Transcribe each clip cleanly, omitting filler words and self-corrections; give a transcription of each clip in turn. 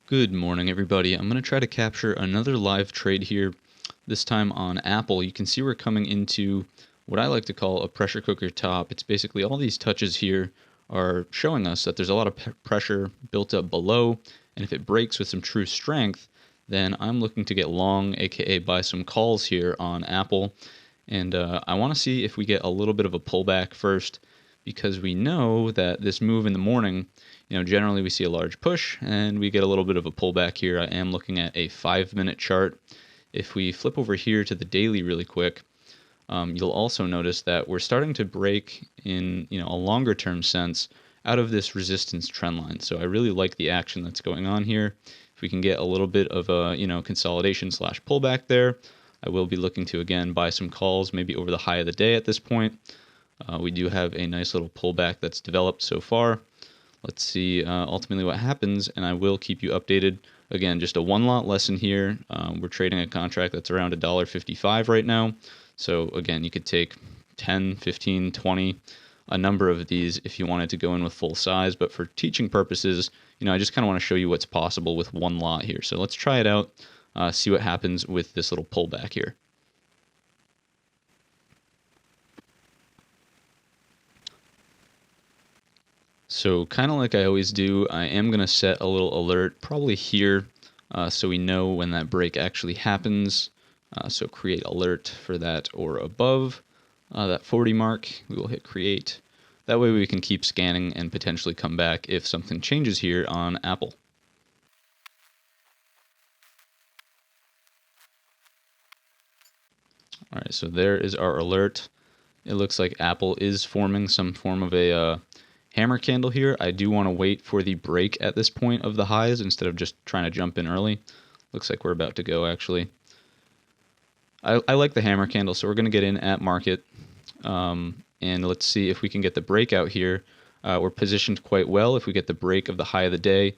Good morning, everybody. I'm going to try to capture another live trade here, this time on Apple. You can see we're coming into what I like to call a pressure cooker top. It's basically all these touches here are showing us that there's a lot of pressure built up below, and if it breaks with some true strength, then I'm looking to get long, aka buy some calls here on Apple. And I want to see if we get a little bit of a pullback first, because we know that this move in the morning, generally we see a large push and we get a little bit of a pullback here. I am looking at a 5-minute chart. If we flip over here to the daily really quick, you'll also notice that we're starting to break in, a longer term sense out of this resistance trend line. So I really like the action that's going on here. If we can get a little bit of a, consolidation / pullback there, I will be looking to, again, buy some calls, maybe over the high of the day at this point. We do have a nice little pullback that's developed so far. Let's see ultimately what happens, and I will keep you updated. Again, just a one-lot lesson here. We're trading a contract that's around $1.55 right now. So again, you could take 10, 15, 20, a number of these if you wanted to go in with full size. But for teaching purposes, I just kind of want to show you what's possible with one lot here. So let's try it out, see what happens with this little pullback here. So kind of like I always do, I am going to set a little alert probably here so we know when that break actually happens. So create alert for that or above that 40 mark. We will hit create. That way we can keep scanning and potentially come back if something changes here on Apple. All right, so there is our alert. It looks like Apple is forming some form of a hammer candle here. I do want to wait for the break at this point of the highs instead of just trying to jump in early. Looks like we're about to go, actually. I like the hammer candle, so we're going to get in at market. And let's see if we can get the breakout here. We're positioned quite well if we get the break of the high of the day.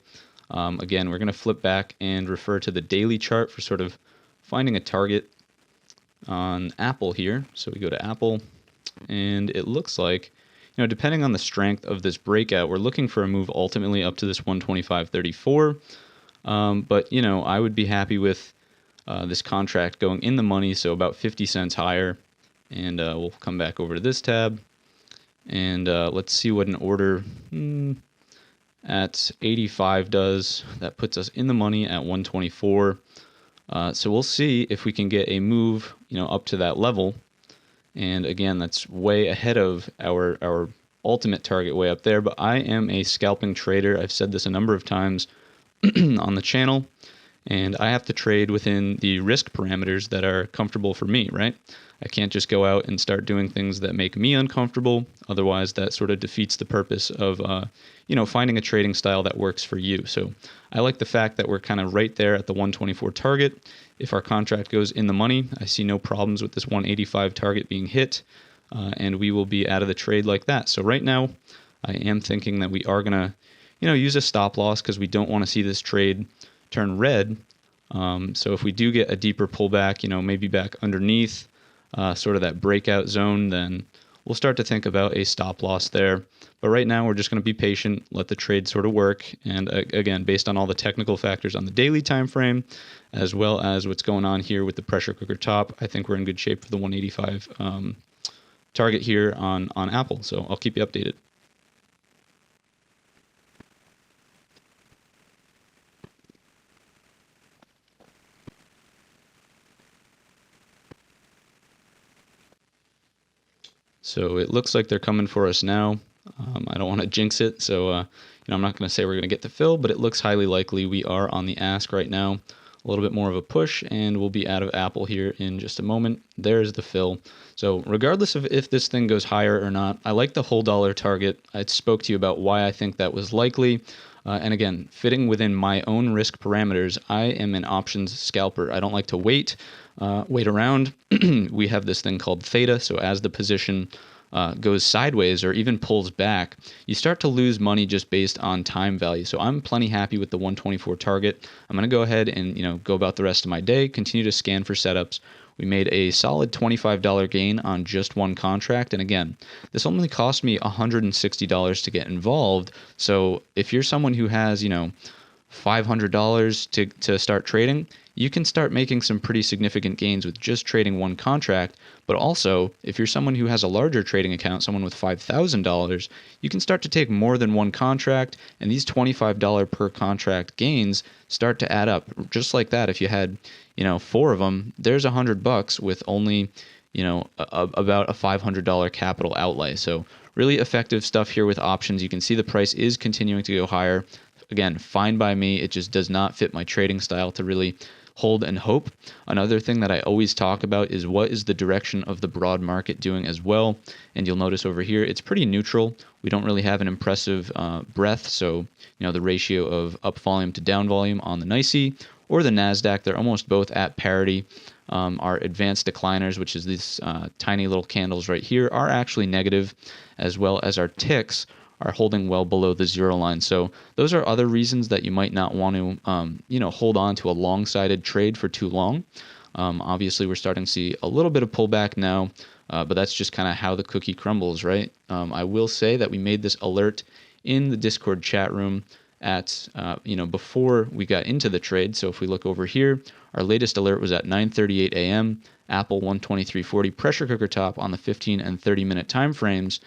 Again, we're going to flip back and refer to the daily chart for sort of finding a target on Apple here. So we go to Apple, and it looks like, depending on the strength of this breakout, we're looking for a move ultimately up to this 125.34. But, I would be happy with this contract going in the money, so about 50 cents higher. And we'll come back over to this tab. And let's see what an order at 85 does. That puts us in the money at 124. So we'll see if we can get a move, up to that level. And again, that's way ahead of our ultimate target way up there. But I am a scalping trader. I've said this a number of times on the channel. And I have to trade within the risk parameters that are comfortable for me, right? I can't just go out and start doing things that make me uncomfortable. Otherwise, that sort of defeats the purpose of, finding a trading style that works for you. So I like the fact that we're kind of right there at the 124 target. If our contract goes in the money, I see no problems with this 185 target being hit, and we will be out of the trade like that. So right now, I am thinking that we are going to, use a stop loss because we don't want to see this trade turn red. So if we do get a deeper pullback, maybe back underneath sort of that breakout zone, then we'll start to think about a stop loss there. But right now, we're just going to be patient, let the trade sort of work. And again, based on all the technical factors on the daily time frame, as well as what's going on here with the pressure cooker top, I think we're in good shape for the 185 target here on Apple. So I'll keep you updated. So it looks like they're coming for us now. I don't want to jinx it, so I'm not going to say we're going to get to fill, but it looks highly likely we are on the ask right now. A little bit more of a push, and we'll be out of Apple here in just a moment. There's the fill. So regardless of if this thing goes higher or not, I like the whole dollar target. I spoke to you about why I think that was likely. And again, fitting within my own risk parameters, I am an options scalper. I don't like to wait around. We have this thing called theta. So as the position goes sideways or even pulls back, you start to lose money just based on time value. So I'm plenty happy with the 124 target. I'm going to go ahead and go about the rest of my day, continue to scan for setups. We made a solid $25 gain on just one contract. And again, this only cost me $160 to get involved. So if you're someone who has, $500 to start trading, you can start making some pretty significant gains with just trading one contract. But also, if you're someone who has a larger trading account, someone with $5,000, you can start to take more than one contract, and these $25 per contract gains start to add up. Just like that, if you had, four of them, there's $100 with only, about a $500 capital outlay. So really effective stuff here with options. You can see the price is continuing to go higher. Again, fine by me. It just does not fit my trading style to really hold and hope. Another thing that I always talk about is what is the direction of the broad market doing as well. And you'll notice over here, it's pretty neutral. We don't really have an impressive breadth. So, the ratio of up volume to down volume on the NYSE or the NASDAQ, they're almost both at parity. Our advanced decliners, which is these tiny little candles right here, are actually negative, as well as our ticks are holding well below the zero line. So those are other reasons that you might not want to, hold on to a long-sided trade for too long. Obviously, we're starting to see a little bit of pullback now, but that's just kind of how the cookie crumbles, right? I will say that we made this alert in the Discord chat room at, before we got into the trade. So if we look over here, our latest alert was at 9:38 a.m. Apple 123.40 pressure cooker top on the 15 and 30 minute time frames.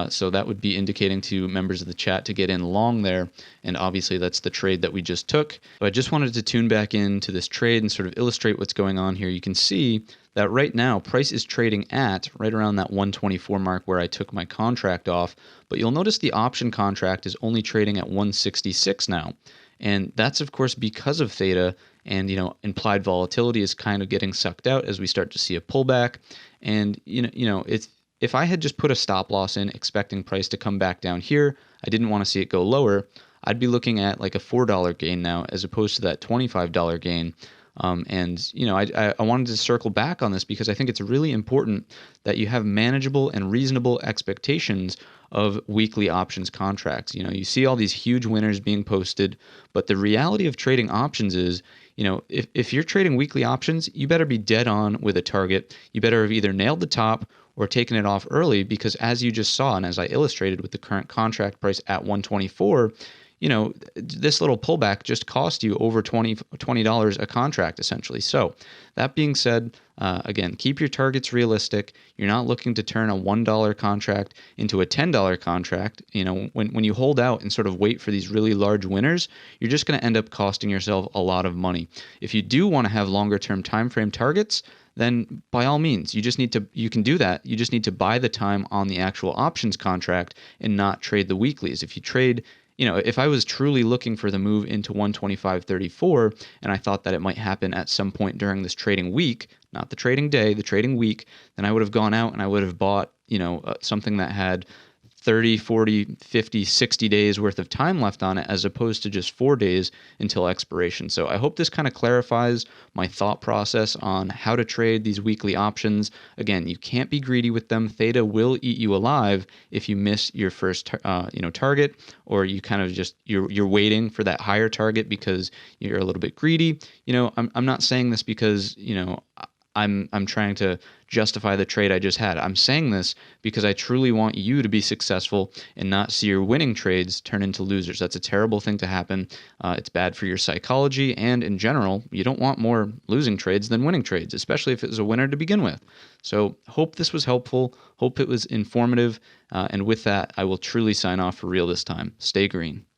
So that would be indicating to members of the chat to get in long there. And obviously that's the trade that we just took. But I just wanted to tune back into this trade and sort of illustrate what's going on here. You can see that right now price is trading at right around that 124 mark where I took my contract off. But you'll notice the option contract is only trading at 166 now. And that's, of course, because of theta. And, implied volatility is kind of getting sucked out as we start to see a pullback. And, it's, if I had just put a stop loss in expecting price to come back down here, I didn't want to see it go lower, I'd be looking at like a $4 gain now as opposed to that $25 gain. I wanted to circle back on this because I think it's really important that you have manageable and reasonable expectations of weekly options contracts. You see all these huge winners being posted, but the reality of trading options is, if you're trading weekly options, you better be dead on with a target. You better have either nailed the top or taken it off early because as you just saw, and as I illustrated with the current contract price at 124, this little pullback just cost you over $20 a contract, essentially. So that being said, again, keep your targets realistic. You're not looking to turn a $1 contract into a $10 contract. When you hold out and sort of wait for these really large winners, you're just going to end up costing yourself a lot of money. If you do want to have longer term time frame targets, then by all means, you can do that. You just need to buy the time on the actual options contract and not trade the weeklies. If you trade, if I was truly looking for the move into 125.34 and I thought that it might happen at some point during this trading week, not the trading day, the trading week, then I would have gone out and I would have bought, something that had 30, 40, 50, 60 days worth of time left on it as opposed to just 4 days until expiration. So I hope this kind of clarifies my thought process on how to trade these weekly options. Again, you can't be greedy with them. Theta will eat you alive if you miss your first target, or you kind of just you're waiting for that higher target because you're a little bit greedy. I'm not saying this because I'm trying to justify the trade I just had. I'm saying this because I truly want you to be successful and not see your winning trades turn into losers. That's a terrible thing to happen. It's bad for your psychology, and in general, you don't want more losing trades than winning trades, especially if it was a winner to begin with. So hope this was helpful. Hope it was informative. And with that, I will truly sign off for real this time. Stay green.